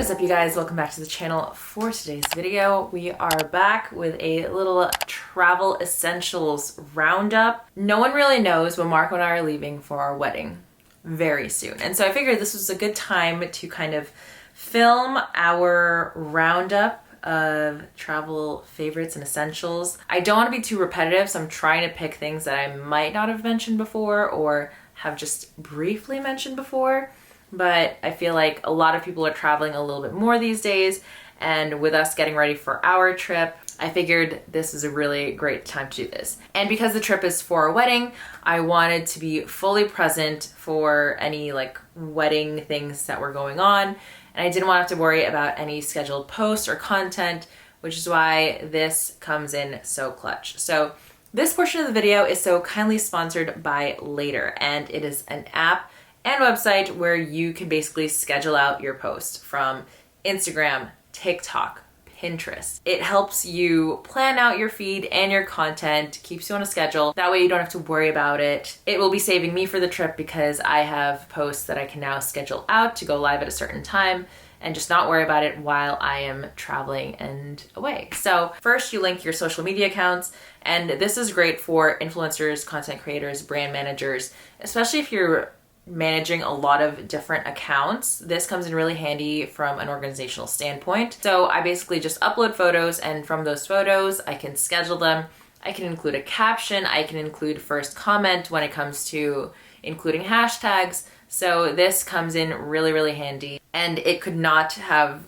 What is up, you guys? Welcome back to the channel. For today's video, we are back with a little travel essentials roundup. No one really knows when Marco and I are leaving for our wedding very soon. And so I figured this was a good time to kind of film our roundup of travel favorites and essentials. I don't want to be too repetitive, so I'm trying to pick things that I might not have mentioned before or have just briefly mentioned before. But I feel like a lot of people are traveling a little bit more these days, and with us getting ready for our trip, I figured this is a really great time to do this. And because the trip is for a wedding, I wanted to be fully present for any like wedding things that were going on, and I didn't want to have to worry about any scheduled posts or content, which is why this comes in so clutch. So this portion of the video is so kindly sponsored by Later, and it is an app and website where you can basically schedule out your posts from Instagram, TikTok, Pinterest. It helps you plan out your feed and your content, keeps you on a schedule. That way you don't have to worry about it. It will be saving me for the trip because I have posts that I can now schedule out to go live at a certain time and just not worry about it while I am traveling and away. So first you link your social media accounts, and this is great for influencers, content creators, brand managers, especially if you're managing a lot of different accounts. This comes in really handy from an organizational standpoint. So I basically just upload photos, and from those photos, I can schedule them. I can include a caption. I can include first comment when it comes to including hashtags. So this comes in really, really handy, and it could not have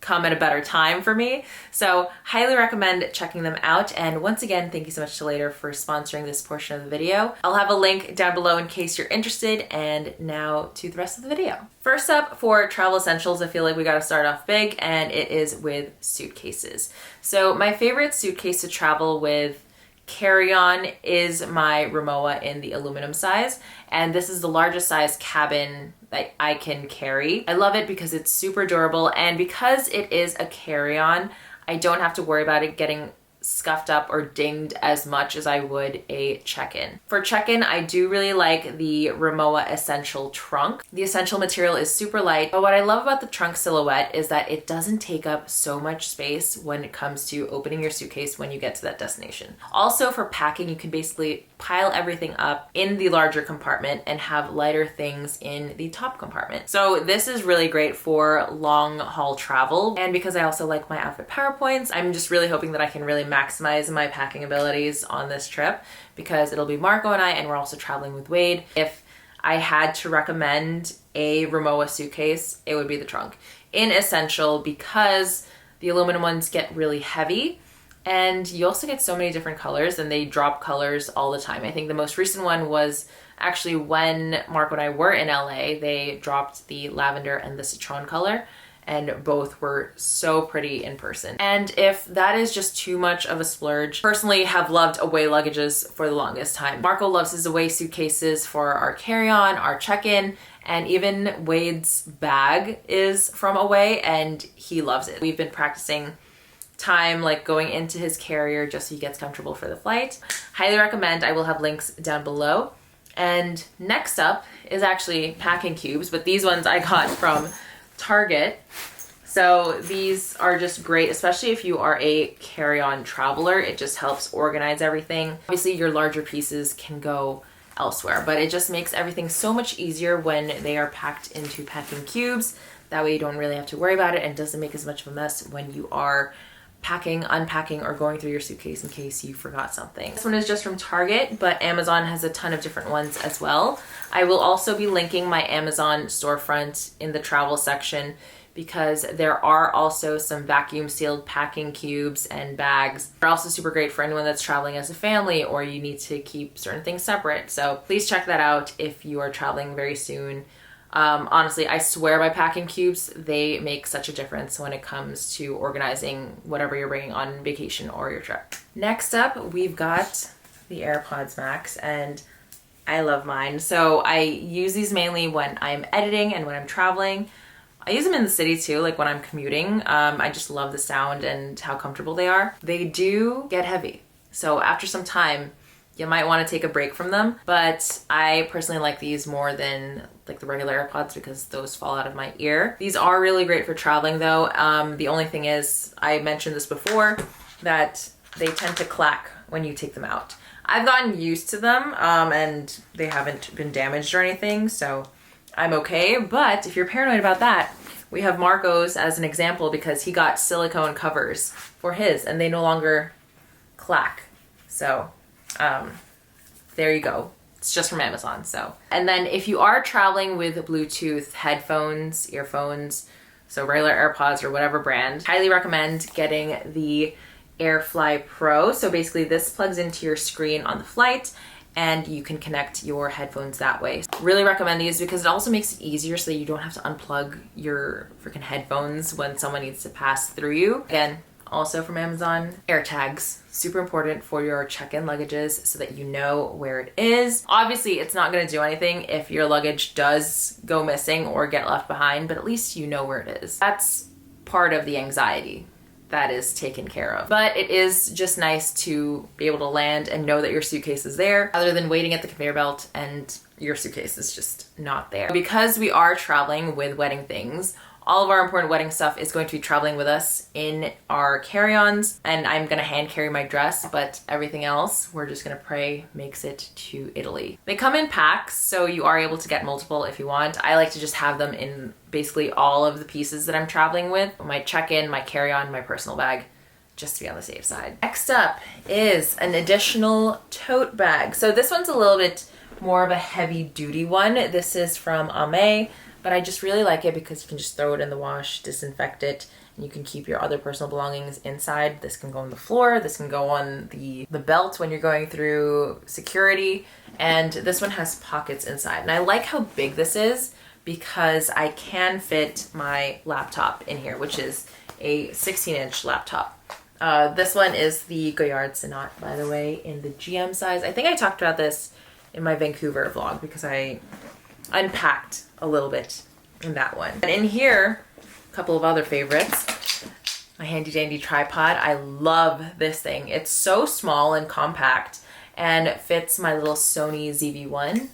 come at a better time for me. So highly recommend checking them out. And once again, thank you so much to Later for sponsoring this portion of the video. I'll have a link down below in case you're interested. And now to the rest of the video. First up, for travel essentials, I feel like we got to start off big, and it is with suitcases. So my favorite suitcase to travel with carry-on is my Rimowa in the aluminum size, and this is the largest size cabin that I can carry. I love it because it's super durable, and because it is a carry-on, I don't have to worry about it getting scuffed up or dinged as much as I would a check-in. For check-in, I do really like the Rimowa Essential Trunk. The essential material is super light, but what I love about the trunk silhouette is that it doesn't take up so much space when it comes to opening your suitcase when you get to that destination. Also, for packing, you can basically pile everything up in the larger compartment and have lighter things in the top compartment. So this is really great for long haul travel. And because I also like my outfit PowerPoints, I'm just really hoping that I can really maximize my packing abilities on this trip, because it'll be Marco and I, and we're also traveling with Wade. If I had to recommend a Rimowa suitcase, it would be the trunk. In essential, because the aluminum ones get really heavy, and you also get so many different colors, and they drop colors all the time. I think the most recent one was actually when Marco and I were in LA, they dropped the lavender and the citron color, and both were so pretty in person. And if that is just too much of a splurge, personally have loved Away luggages for the longest time. Marco loves his Away suitcases for our carry-on, our check-in, and even Wade's bag is from Away, and he loves it. We've been practicing time like going into his carrier just so he gets comfortable for the flight. Highly recommend. I will have links down below. And next up is actually packing cubes, but these ones I got from Target. So these are just great, especially if you are a carry-on traveler. It just helps organize everything. Obviously your larger pieces can go elsewhere, but it just makes everything so much easier when they are packed into packing cubes. That way you don't really have to worry about it, and doesn't make as much of a mess when you are packing, unpacking, or going through your suitcase in case you forgot something. This one is just from Target, but Amazon has a ton of different ones as well. I will also be linking my Amazon storefront in the travel section, because there are also some vacuum sealed packing cubes and bags. They're also super great for anyone that's traveling as a family, or you need to keep certain things separate. So please check that out if you are traveling very soon. Honestly, I swear by packing cubes, they make such a difference when it comes to organizing whatever you're bringing on vacation or your trip. Next up, we've got the AirPods Max, and I love mine. So I use these mainly when I'm editing and when I'm traveling. I use them in the city too, like when I'm commuting. I just love the sound and how comfortable they are. They do get heavy. So after some time, you might want to take a break from them. But I personally like these more than like the regular AirPods because those fall out of my ear. These are really great for traveling though. The only thing is, I mentioned this before, that they tend to clack when you take them out. I've gotten used to them and they haven't been damaged or anything, so I'm okay. But if you're paranoid about that, we have Marco's as an example because he got silicone covers for his and they no longer clack. So there you go. It's just from Amazon. So, and then if you are traveling with Bluetooth headphones, earphones, so regular AirPods or whatever brand, highly recommend getting the AirFly Pro. So basically this plugs into your screen on the flight and you can connect your headphones that way. Really recommend these because it also makes it easier so that you don't have to unplug your freaking headphones when someone needs to pass through you. Again, also from Amazon, AirTags. Super important for your check-in luggages so that you know where it is. Obviously, it's not gonna do anything if your luggage does go missing or get left behind, but at least you know where it is. That's part of the anxiety that is taken care of. But it is just nice to be able to land and know that your suitcase is there other than waiting at the conveyor belt and your suitcase is just not there. Because we are traveling with wedding things, all of our important wedding stuff is going to be traveling with us in our carry-ons, and I'm gonna hand carry my dress, but everything else, we're just gonna pray makes it to Italy. They come in packs, so you are able to get multiple if you want. I like to just have them in basically all of the pieces that I'm traveling with. My check-in, my carry-on, my personal bag, just to be on the safe side. Next up is an additional tote bag. So this one's a little bit more of a heavy-duty one. This is from Ame. But I just really like it because you can just throw it in the wash, disinfect it, and you can keep your other personal belongings inside. This can go on the floor, this can go on the belt when you're going through security, and this one has pockets inside. And I like how big this is because I can fit my laptop in here, which is a 16-inch laptop. This one is the Goyard Sonat, by the way, in the GM size. I think I talked about this in my Vancouver vlog because I unpacked a little bit in that one. And in here, a couple of other favorites. My handy dandy tripod. I love this thing. It's so small and compact and fits my little Sony ZV-1,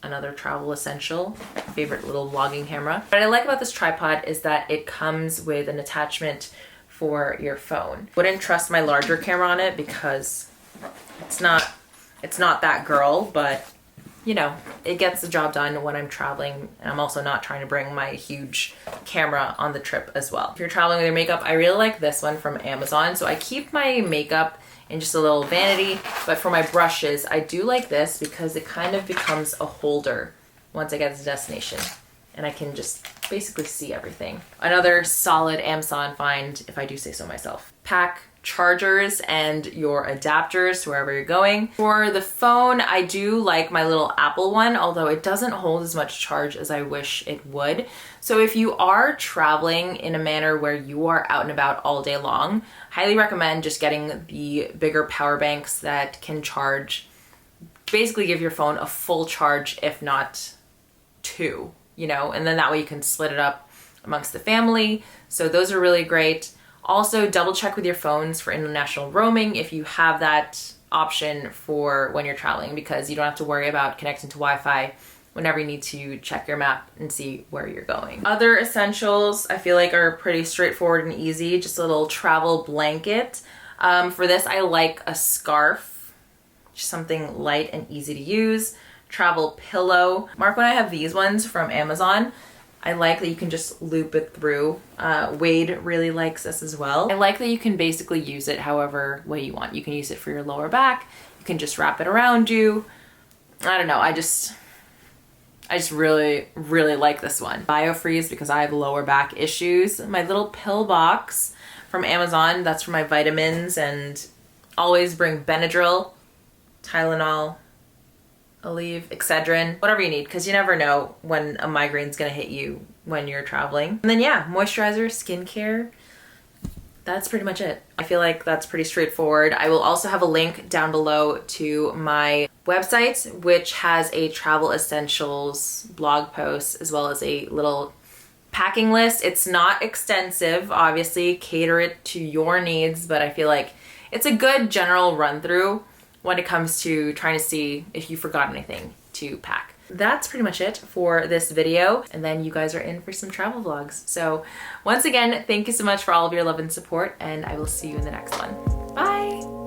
another travel essential, favorite little vlogging camera. What I like about this tripod is that it comes with an attachment for your phone. Wouldn't trust my larger camera on it because it's not that girl, but you know, it gets the job done when I'm traveling, and I'm also not trying to bring my huge camera on the trip as well. If you're traveling with your makeup, I really like this one from Amazon. So I keep my makeup in just a little vanity, but for my brushes, I do like this because it kind of becomes a holder once I get to the destination, and I can just basically see everything. Another solid Amazon find, if I do say so myself. Pack chargers and your adapters to wherever you're going. For the phone, I do like my little Apple one, although it doesn't hold as much charge as I wish it would. So if you are traveling in a manner where you are out and about all day long, highly recommend just getting the bigger power banks that can charge, basically give your phone a full charge, if not two, you know, and then that way you can split it up amongst the family. So those are really great. Also, double check with your phones for international roaming if you have that option for when you're traveling, because you don't have to worry about connecting to Wi-Fi whenever you need to check your map and see where you're going. Other essentials I feel like are pretty straightforward and easy. Just a little travel blanket. For this, I like a scarf, just something light and easy to use. Travel pillow. Marco and I have these ones from Amazon. I like that you can just loop it through. Wade really likes this as well. I like that you can basically use it however way you want. You can use it for your lower back. You can just wrap it around you. I don't know. I just really, really like this one. Biofreeze because I have lower back issues. My little pill box from Amazon. That's for my vitamins, and always bring Benadryl, Tylenol, Aleve, Excedrin, whatever you need, because you never know when a migraine's gonna hit you when you're traveling. And then yeah, moisturizer, skincare, that's pretty much it. I feel like that's pretty straightforward. I will also have a link down below to my website, which has a travel essentials blog post as well as a little packing list. It's not extensive, obviously, cater it to your needs, but I feel like it's a good general run through when it comes to trying to see if you forgot anything to pack. That's pretty much it for this video, and then you guys are in for some travel vlogs. So once again, thank you so much for all of your love and support, and I will see you in the next one. Bye!